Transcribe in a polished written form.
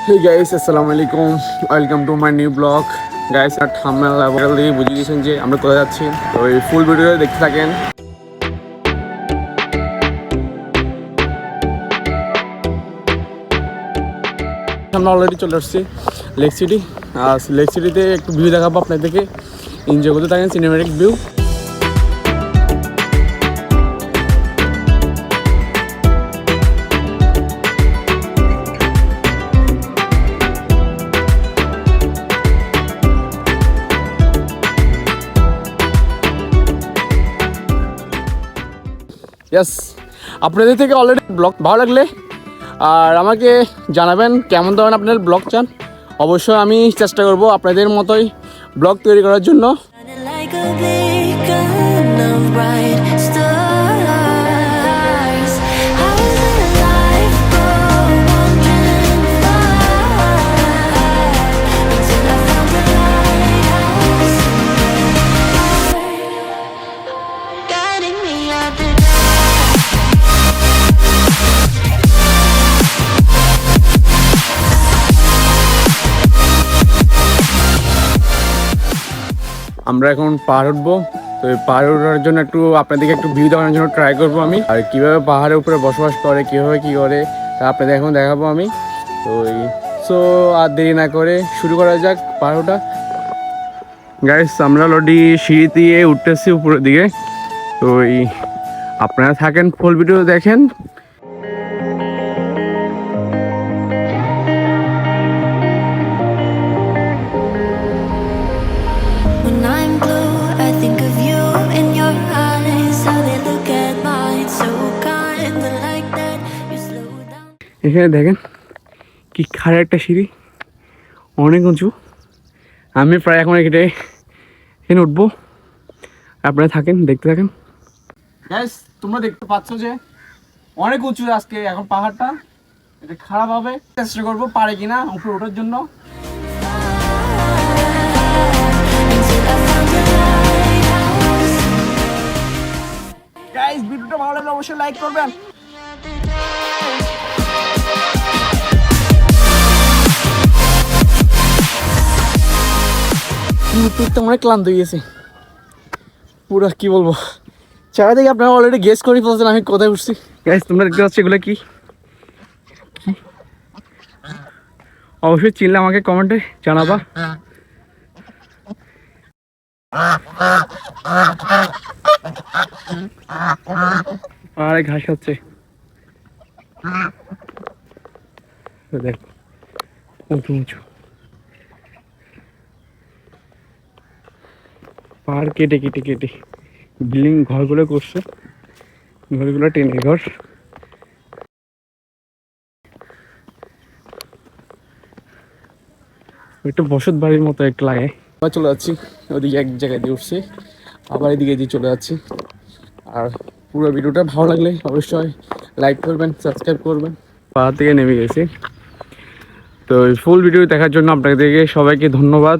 Hey guys, আসসালামু আলাইকুম, welcome to my new blog. Guys, আর থাম্বনেল দিয়ে বুঝিয়ে দিয়েছেন যে আমরা কোথায় যাচ্ছি, তো এই ফুল ভিডিও দেখতে থাকেন। আমরা অলরেডি চলে আসছি লেক সিটি। আর লেক সিটিতে একটু ভিউ দেখাবো আপনাদেরকে, এনজয় করতে থাকেন সিনেম্যাটিক ভিউ। ইয়েস, আপনাদের থেকে অলরেডি ব্লগ ভালো লাগলে আর আমাকে জানাবেন কেমন ধরনের আপনার ব্লগ চান। অবশ্যই আমি চেষ্টা করব আপনাদের মতোই ব্লগ তৈরি করার জন্য। Like a beacon of bright stars, I was in a life wandering far until I found the lighthouse, guiding me out the dark. আমরা এখন পাহাড় উঠবো, তো এই পাহাড় ওঠার জন্য একটু আপনাদেরকে একটু ভিউ দেখানোর জন্য ট্রাই করবো আমি, আর কীভাবে পাহাড়ের উপরে বসবাস করে, কীভাবে কী করে তা আপনাদের এখন দেখাবো আমি। তো সো আর দেরি না করে শুরু করা যাক পাহাড় ওঠা। গাইস, আমরা অলরেডি সিঁড়ি দিয়ে উঠতেছি উপরের দিকে, তো আপনারা থাকেন, ফুল ভিডিও দেখেন। When I'm blue, I think of you in your eyes, how they look at mine, so kind, but like that, you slow down. এখানে দেখেন কি খাড়া একটা সিঁড়ি, অনেক উঁচু। আমি প্রায় এখন এখানে উঠবো, আপনারা থাকেন, দেখতে থাকেন। গ্যাস, তোমরা দেখতে পাচ্ছ যে অনেক উঁচু আজকে এখন পাহাড়টা, এটা খারাপ হবে, চেষ্টা করবো পারে কিনা উপরে ওঠার জন্য। Until I found the lighthouse. Guys, ভিডিওটা ভালো লাগলে অবশ্যই লাইক করবেন। তো অনেক ক্লান্ত হয়ে গেছে পুরো, কি বলবো, চারা থেকে আপনারা অলরেডি গেস করে ফেলছেন আমি কোথায় উঠছি। গাইস, তোমরা দেখতে পাচ্ছ এগুলো কি, অবশ্যই চিনলে আমাকে কমেন্টে জানাবা। পাহাড়ে ঘাস হচ্ছে, দেখো উঁচু উঁচু পাহাড় কেটে কেটে কেটে বিল্ডিং ঘরগুলো করছে, ঘরগুলো টেনের ঘর। একটা বসত বাড়ির মতো একটা লাগে। আবার চলে যাচ্ছি ওদিকে, এক জায়গায় দিয়ে উঠছি, আবার এদিকে দিয়ে চলে যাচ্ছি। আর পুরো ভিডিওটা ভালো লাগলে অবশ্যই লাইক করবেন, সাবস্ক্রাইব করবেন। পাহাড় থেকে নেমে গেছি, তো ফুল ভিডিও দেখার জন্য আপনাদেরকে সবাইকে ধন্যবাদ।